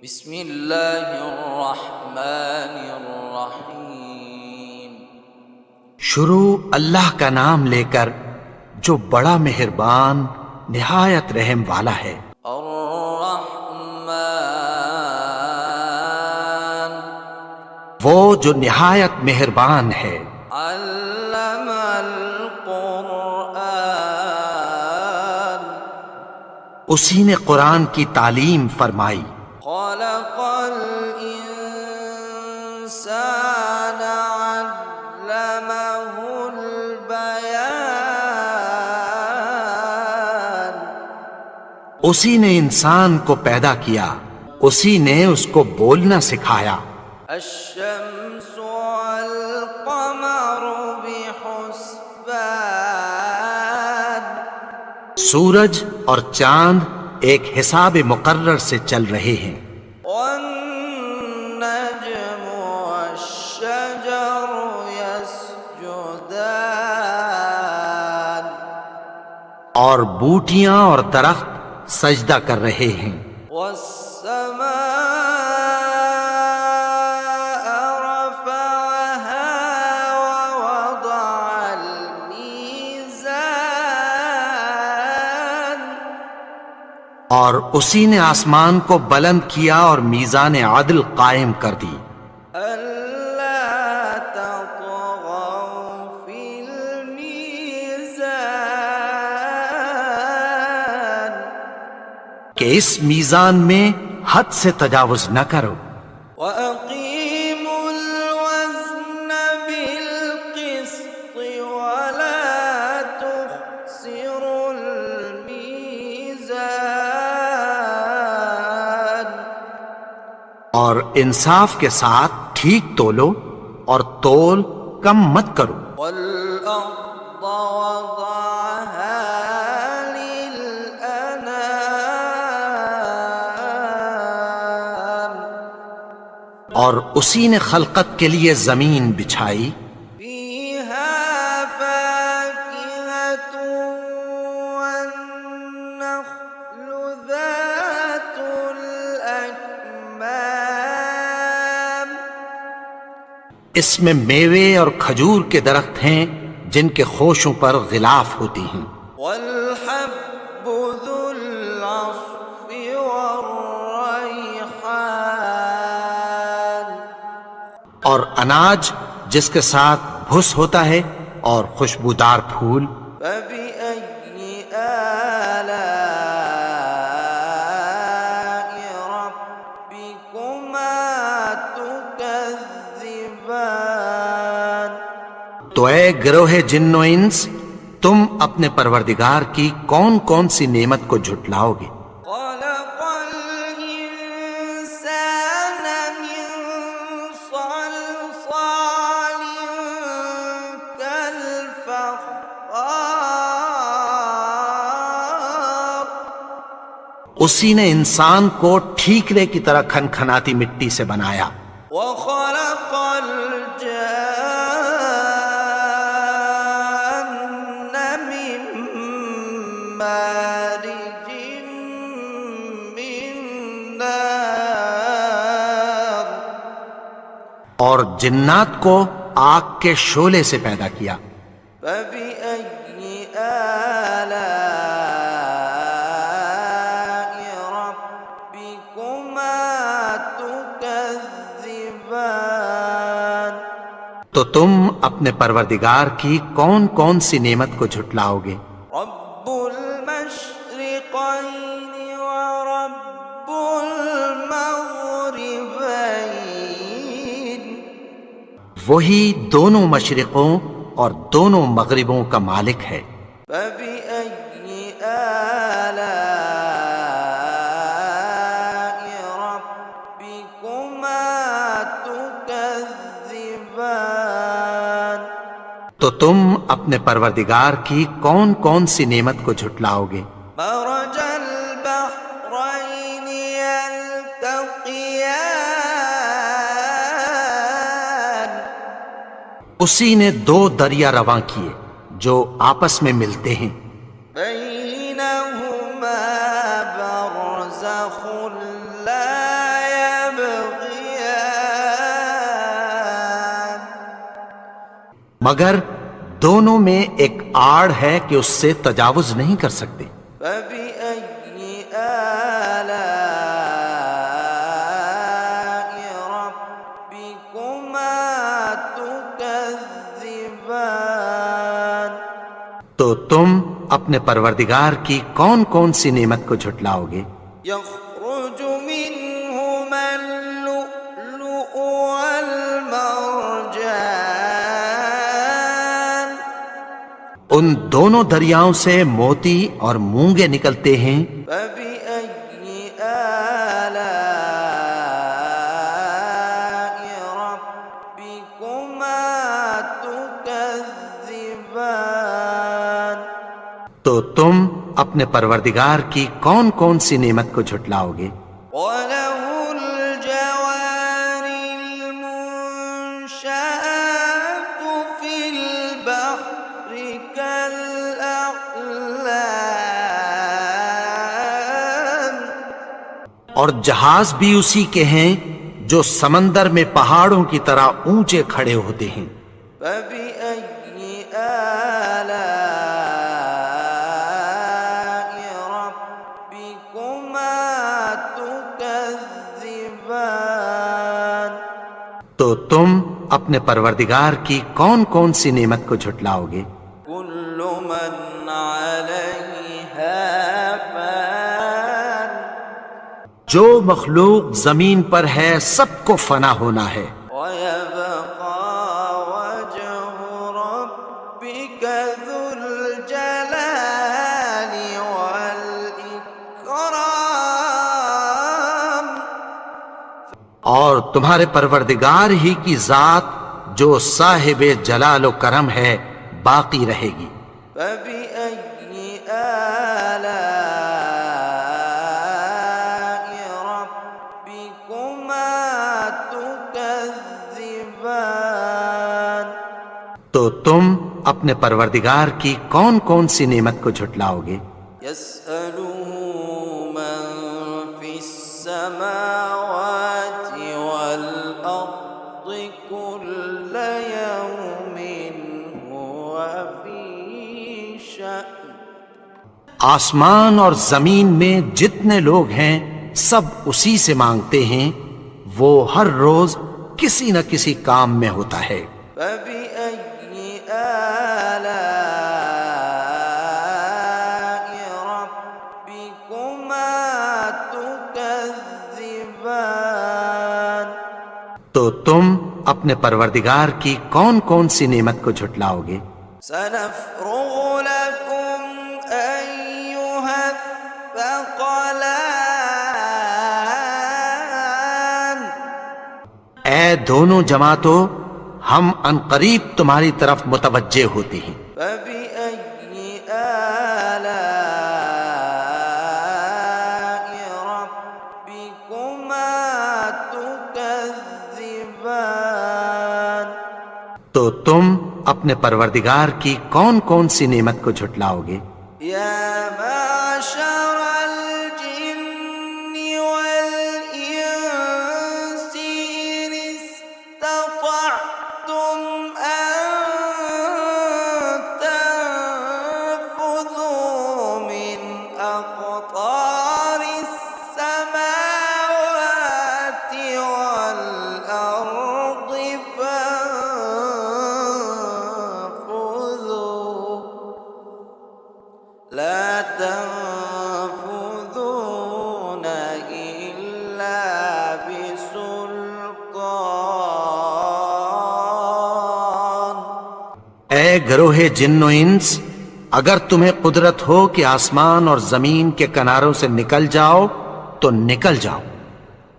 بسم اللہ الرحمن الرحیم۔ شروع اللہ کا نام لے کر جو بڑا مہربان نہایت رحم والا ہے۔ الرحمن وہ جو نہایت مہربان ہے۔ علم القرآن اسی نے قرآن کی تعلیم فرمائی۔ خلق الانسان علمہ البیان اسی نے انسان کو پیدا کیا، اسی نے اس کو بولنا سکھایا۔ الشمس والقمر بحسبان سورج اور چاند ایک حساب مقرر سے چل رہے ہیں۔ والنجم والشجر يسجدان اور بوٹیاں اور درخت سجدہ کر رہے ہیں۔ والسماء رفعها ووضع الميزان اور اسی نے آسمان کو بلند کیا اور میزان عدل قائم کر دی۔ ألا تطغوا في الميزان کہ اس میزان میں حد سے تجاوز نہ کرو۔ وأقيموا الوزن بالقسط ولا تخسروا الميزان اور انصاف کے ساتھ ٹھیک تولو اور تول کم مت کرو۔ والأرض وضعها للأنام اور اسی نے خلقت کے لیے زمین بچھائی، فيها فاكهة والنخل ذات الأكمام اس میں میوے اور کھجور کے درخت ہیں جن کے خوشوں پر غلاف ہوتی ہیں، والحب ذو العصف والريحان اور اناج جس کے ساتھ بھس ہوتا ہے اور خوشبودار پھول۔ فبأي آلاء ربكما تكذبان تو اے گروہ جن و انس، تم اپنے پروردگار کی کون کون سی نعمت کو جھٹلاؤ گے؟ خلق الإنسان من صلصال كالفخار اسی نے انسان کو ٹھیکرے کی طرح کھنکھناتی مٹی سے بنایا۔ وخلق الجان من مارج من نار اور جنات کو آگ کے شعلے سے پیدا کیا۔ فبأي آلاء ربكما تكذبان تو تم اپنے پروردگار کی کون کون سی نعمت کو جھٹلاؤ گے؟ رب المشرقين ورب المغربين وہی دونوں مشرقوں اور دونوں مغربوں کا مالک ہے۔ فبأي آلاء ربكما تكذبان تو تم اپنے پروردگار کی کون کون سی نعمت کو جھٹلاؤ گے؟ مرج البحرين يلتقيان اسی نے دو دریا رواں کیے جو آپس میں ملتے ہیں، بينهما برزخ لا مگر دونوں میں ایک آڑ ہے کہ اس سے تجاوز نہیں کر سکتے۔ فبأي آلاء ربكما تكذبان؟ تو تم اپنے پروردگار کی کون کون سی نعمت کو جھٹلاؤ گے؟ يخرج منهما اللؤلؤ والمرجان ان دونوں دریاؤں سے موتی اور مونگے نکلتے ہیں۔ فبأي آلاء ربكما تكذبان؟ تو تم اپنے پروردگار کی کون کون سی نعمت کو جھٹلاؤ گے؟ وَلَهُ الْجَوَارِ الْمُنشَآتُ فِي الْبَحْرِ كَالْأَعْلَامِ اور جہاز بھی اسی کے ہیں جو سمندر میں پہاڑوں کی طرح اونچے کھڑے ہوتے ہیں۔ فَبِأَيِّ آلَاءِ رَبِّكُمَا تُكَذِّبَانِ؟ تو تم اپنے پروردگار کی کون کون سی نعمت کو جھٹلاؤ گے؟ كُلُّ مَنْ عَلَيْهَا فَانٍ جو مخلوق زمین پر ہے سب کو فنا ہونا ہے، وَيَبْقَى وَجْهُ رَبِّكَ ذُو الْجَلَالِ وَالْإِكْرَامِ اور تمہارے پروردگار ہی کی ذات جو صاحب جلال و کرم ہے باقی رہے گی۔ فَبِأَيِّ آلَاءِ رَبِّكُمَا تُكَذِّبَانِ؟ تو تم اپنے پروردگار کی کون کون سی نعمت کو جھٹلاؤ گے؟ يَسْأَلُهُ مَن فِي السَّمَاوَاتِ وَالْأَرْضِ كُلَّ يَوْمٍ هُوَ فِي شَأْنٍ آسمان اور زمین میں جتنے لوگ ہیں سب اسی سے مانگتے ہیں، وہ ہر روز کسی نہ کسی کام میں ہوتا ہے۔ فَبِأَيِّ آلَاءِ رَبِّكُمَا تُكَذِّبَانِ؟ تو تم اپنے پروردگار کی کون کون سی نعمت کو جھٹلاؤ گے؟ سَنَفْرُغُ لَكُمْ أَيُّهَ الثَّقَلَانِ اے دونوں جماعتوں، ہم عنقریب تمہاری طرف متوجہ ہوتے ہیں۔ فَبِأَيِّ آلَاءِ رَبِّكُمَا تُكَذِّبَانِ؟ تو تم اپنے پروردگار کی کون کون سی نعمت کو جھٹلاؤ گے؟ يَا مَعْشَرَ الْجِنِّ وَالْإِنسِ إِنِ اسْتَطَعْتُمْ أَن تَنفُذُوا مِنْ أَقْطَارِ السَّمَاوَاتِ وَالْأَرْضِ فَانفُذُوا لَا تَنفُذُونَ إِلَّا بِسُلْطَانٍ اے گروہ جن و انس، اگر تمہیں قدرت ہو کہ آسمان اور زمین کے کناروں سے نکل جاؤ تو نکل جاؤ،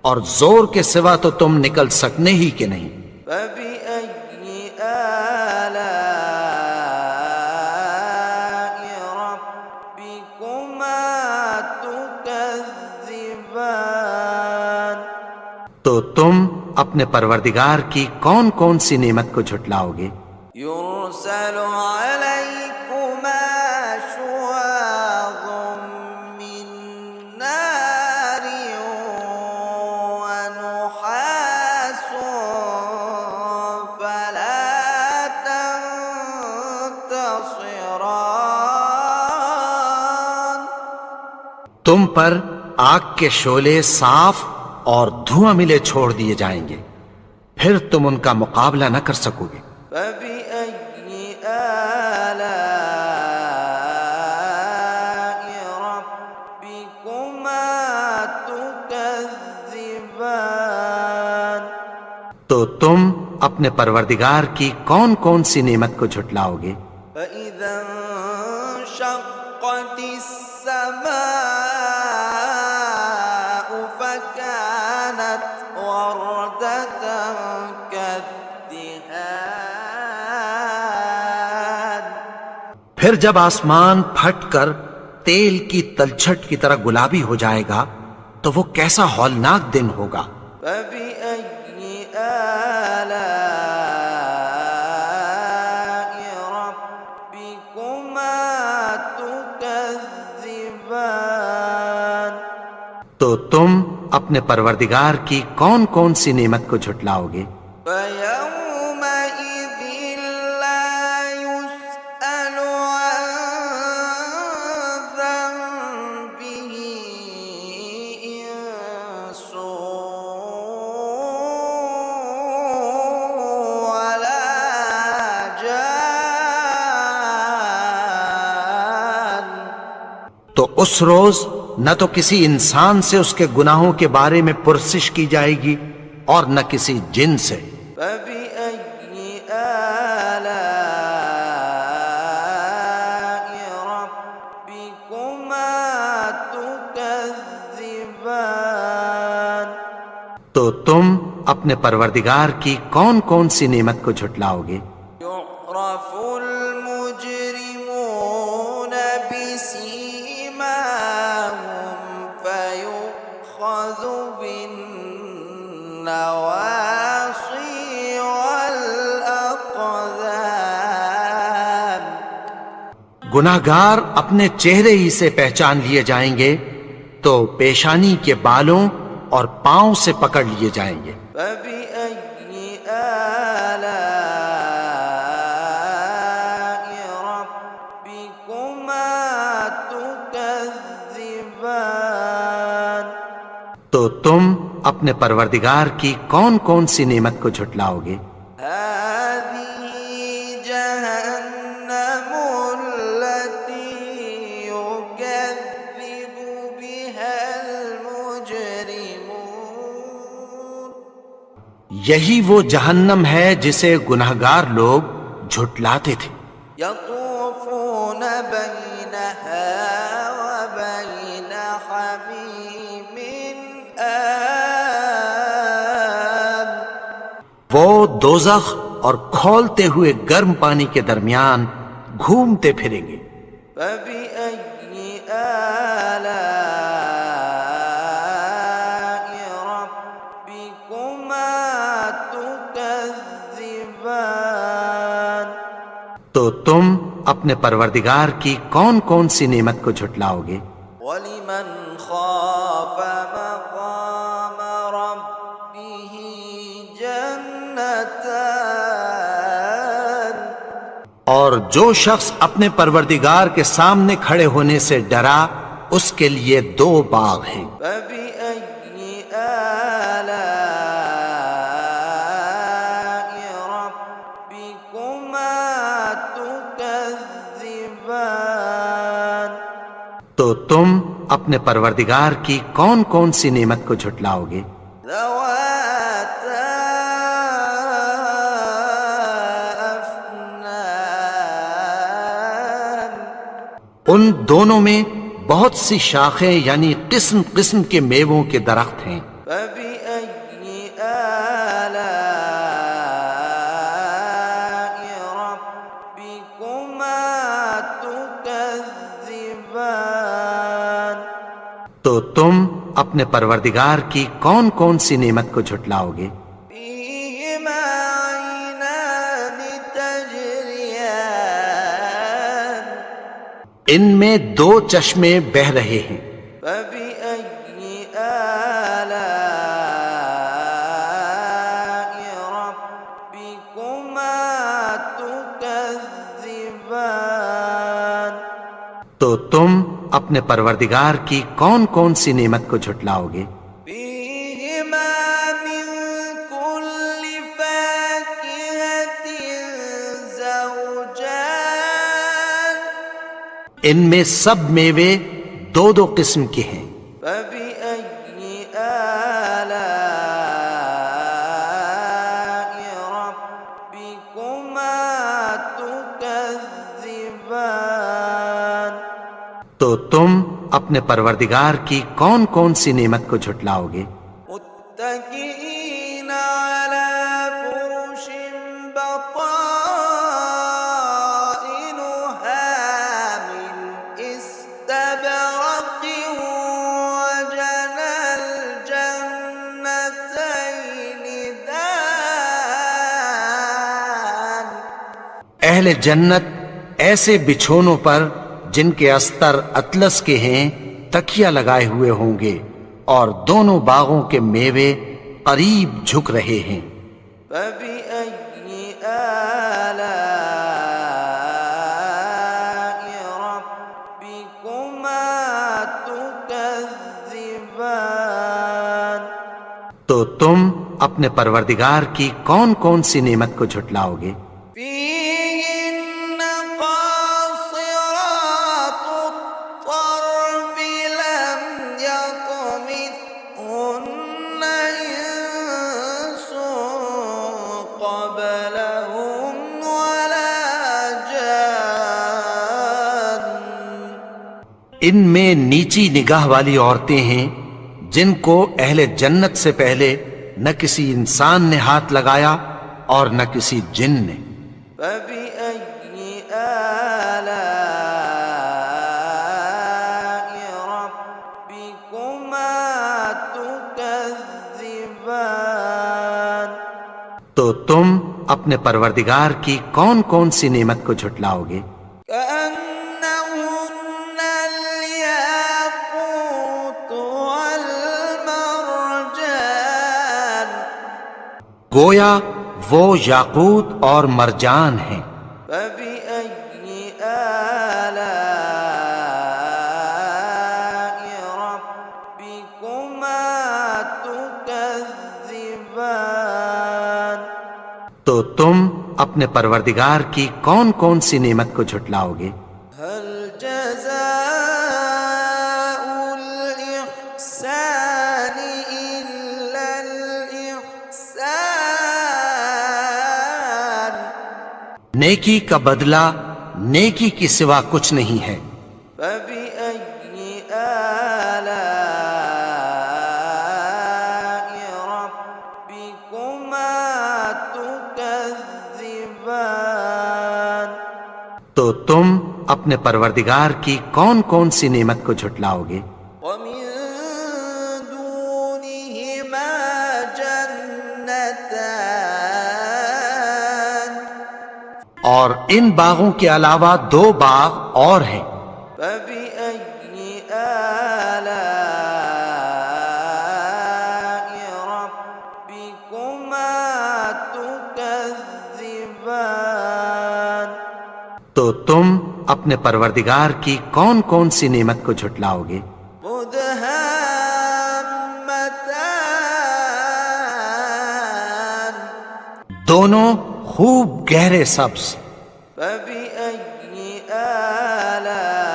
اور زور کے سوا تو تم نکل سکنے ہی کے نہیں۔ فَبِأَيِّ آلَاءِ رَبِّكُمَا تُكَذِّبَانِ؟ تو تم اپنے پروردگار کی کون کون سی نعمت کو جھٹلاؤ گے؟ يُرْسَلُ عَلَيْكُمَا شُوَاظٌ مِّن نَّارٍ وَنُحَاسٌ فَلَا تم پر آگ کے شعلے صاف اور دھواں ملے چھوڑ دیے جائیں گے، پھر تم ان کا مقابلہ نہ کر سکو گے۔ فبأي آلاء ربكما تكذبان؟ تو تم اپنے پروردگار کی کون کون سی نعمت کو جھٹلاؤ گے؟ فإذا انشقت السماء فكانت وردة كالدهان۔ پھر جب آسمان پھٹ کر تیل کی تلچھٹ کی طرح گلابی ہو جائے گا تو وہ کیسا ہولناک دن ہوگا۔ فبأي آلاء ربكما تكذبان؟ تو تم اپنے پروردگار کی کون کون سی نعمت کو جھٹلاؤ گے؟ فيومئذ لا يسأل عن ذنبه إنس ولا جان۔ تو اس روز نہ تو کسی انسان سے اس کے گناہوں کے بارے میں پرسش کی جائے گی اور نہ کسی جن سے۔ فبأي آلاء ربكما تكذبان؟ تو تم اپنے پروردگار کی کون کون سی نعمت کو جھٹلاؤ گے؟ يعرف المجرمون بسيماهم فيؤخذ بالنواصي والأقدام۔ گناہگار اپنے چہرے ہی سے پہچان لیے جائیں گے تو پیشانی کے بالوں اور پاؤں سے پکڑ لیے جائیں گے۔ فبأي آلاء ربكما تكذبان؟ تو تم اپنے پروردگار کی کون کون سی نعمت کو جھٹلاؤ گے؟ هذه جهنم التي يكذب بها المجرمون۔ یہی وہ جہنم ہے جسے گناہگار لوگ جھٹلاتے تھے۔ يطوفون بينها وبين حميم آن۔ وہ دوزخ اور کھولتے ہوئے گرم پانی کے درمیان گھومتے پھریں گے۔ فبأي آلاء ربكما تكذبان؟ تو تم اپنے پروردگار کی کون کون سی نعمت کو جھٹلاؤ گے؟ ولمن خاف مقام ربه جنتان۔ اور جو شخص اپنے پروردگار کے سامنے کھڑے ہونے سے ڈرا اس کے لیے دو باغ ہیں۔ فبأي آلاء ربكما تكذبان؟ تو تم اپنے پروردگار کی کون کون سی نعمت کو جھٹلاؤ گے؟ ذواتا أفنان۔ ان دونوں میں بہت سی شاخیں یعنی قسم قسم کے میووں کے درخت ہیں۔ فبأي آلاء ربكما تكذبان؟ تو تم اپنے پروردگار کی کون کون سی نعمت کو جھٹلاؤ گے؟ فيهما عينان تجريان۔ ان میں دو چشمے بہہ رہے ہیں۔ فبأي آلاء ربكما تكذبان؟ تو تم اپنے پروردگار کی کون کون سی نعمت کو جھٹلاؤ گے؟ فيهما من كل فاكهة زوجان ان میں سب میوے دو دو قسم کے ہیں۔ فبأي آلاء ربكما تكذبان تو تم اپنے پروردگار کی کون کون سی نعمت کو جھٹلاؤ گے؟ متكئين على فرش بطائنها من استبرق وجنى الجنتين دان اہل جنت ایسے بچھونوں پر جن کے استر اطلس کے ہیں تکیہ لگائے ہوئے ہوں گے، اور دونوں باغوں کے میوے قریب جھک رہے ہیں۔ فبأي آلاء ربكما تكذبان تو تم اپنے پروردگار کی کون کون سی نعمت کو جھٹلاؤ گے؟ فيهن قاصرات الطرف لم يطمثهن إنس قبلهم ولا جان ان میں نیچی نگاہ والی عورتیں ہیں جن کو اہل جنت سے پہلے نہ کسی انسان نے ہاتھ لگایا اور نہ کسی جن نے۔ فبأي آلاء ربكما تكذبان تو تم اپنے پروردگار کی کون کون سی نعمت کو جھٹلاؤ گے؟ كأنهن الياقوت والمرجان گویا وہ یاقوت اور مرجان ہیں۔ فبأي آلاء ربكما تكذبان تو تم اپنے پروردگار کی کون کون سی نعمت کو جھٹلاؤ گے؟ هل جزاء الإحسان إلا الإحسان نیکی کا بدلہ نیکی کی سوا کچھ نہیں ہے۔ فبأي آلاء ربكما تكذبان تو تم اپنے پروردگار کی کون کون سی نعمت کو جھٹلاؤ گے؟ ومن دونهما جنتان اور ان باغوں کے علاوہ دو باغ اور ہیں۔ فبأي آلاء ربكما تكذبان تو تم اپنے پروردگار کی کون کون سی نعمت کو جھٹلاؤ گے؟ مدهامتان دونوں خوب گہرے سبز۔ فبأي آلاء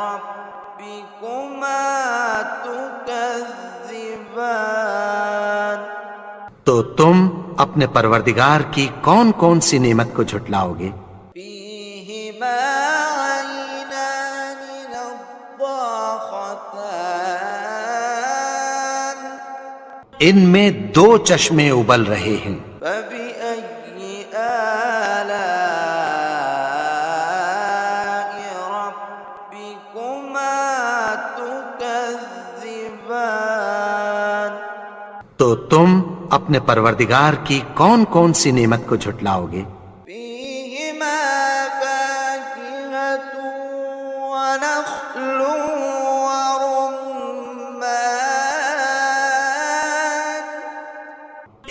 ربكما تكذبان تو تم اپنے پروردگار کی کون کون سی نعمت کو جھٹلاؤ گے؟ فيهما عينان نضاختان ان میں دو چشمے ابل رہے ہیں۔ فبأي آلاء ربكما تكذبان تو تم اپنے پروردگار کی کون کون سی نعمت کو جھٹلاؤ گے؟ فيهما فاكهة ونخل ورمان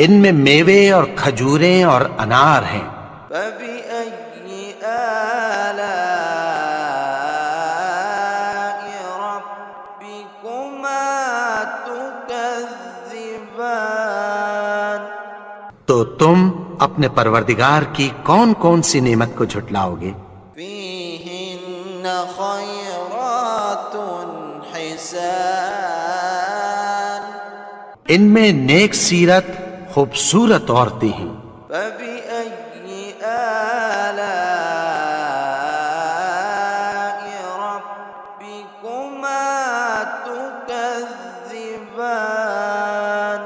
ان میں میوے اور کھجوریں اور انار ہیں۔ فبأي آلاء تو تم اپنے پروردگار کی کون کون سی نعمت کو جھٹلاؤ گے؟ فيهن خيرات حسان ان میں نیک سیرت خوبصورت عورتیں ہیں۔ فبأي آلاء ربكما تكذبان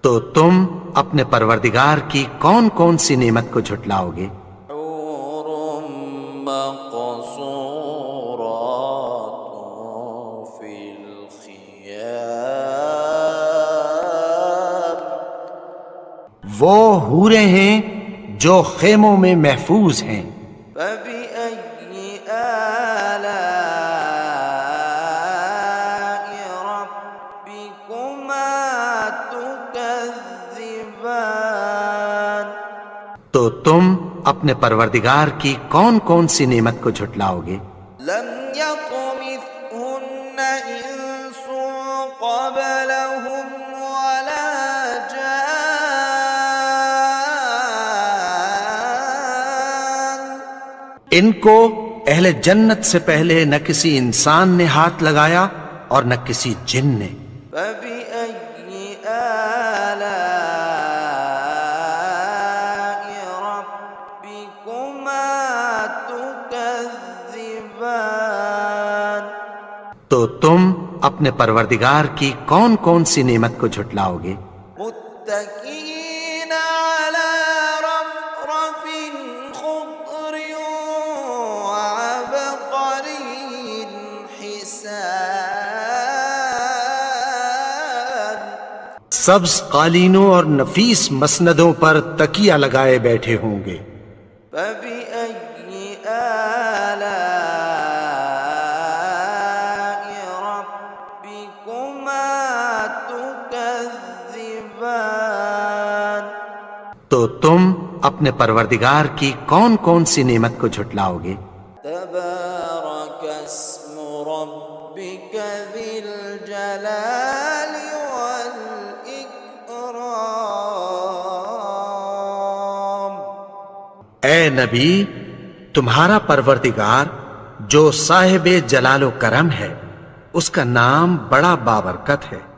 تو تم اپنے پروردگار کی کون کون سی نعمت کو جھٹلاؤ گے؟ حور مقصورات في الخيام وہ حوریں ہیں جو خیموں میں محفوظ ہیں۔ فبأي آلاء ربكما تكذبان تو تم اپنے پروردگار کی کون کون سی نعمت کو جھٹلاؤ گے؟ لم يطمثهن إنس قبلهم ولا جان ان کو اہل جنت سے پہلے نہ کسی انسان نے ہاتھ لگایا اور نہ کسی جن نے۔ فبأي آلاء ربكما تكذبان تو تم اپنے پروردگار کی کون کون سی نعمت کو جھٹلاؤ گے؟ متكئين على رفرف خضر وعبقري حسان سبز قالینوں اور نفیس مسندوں پر تکیہ لگائے بیٹھے ہوں گے۔ فبأي آلاء ربكما تكذبان تو تم اپنے پروردگار کی کون کون سی نعمت کو جھٹلاؤ گے؟ تبارك اسم ربك ذي الجلال والإكرام اے نبی، تمہارا پروردگار جو صاحب جلال و کرم ہے، اس کا نام بڑا بابرکت ہے۔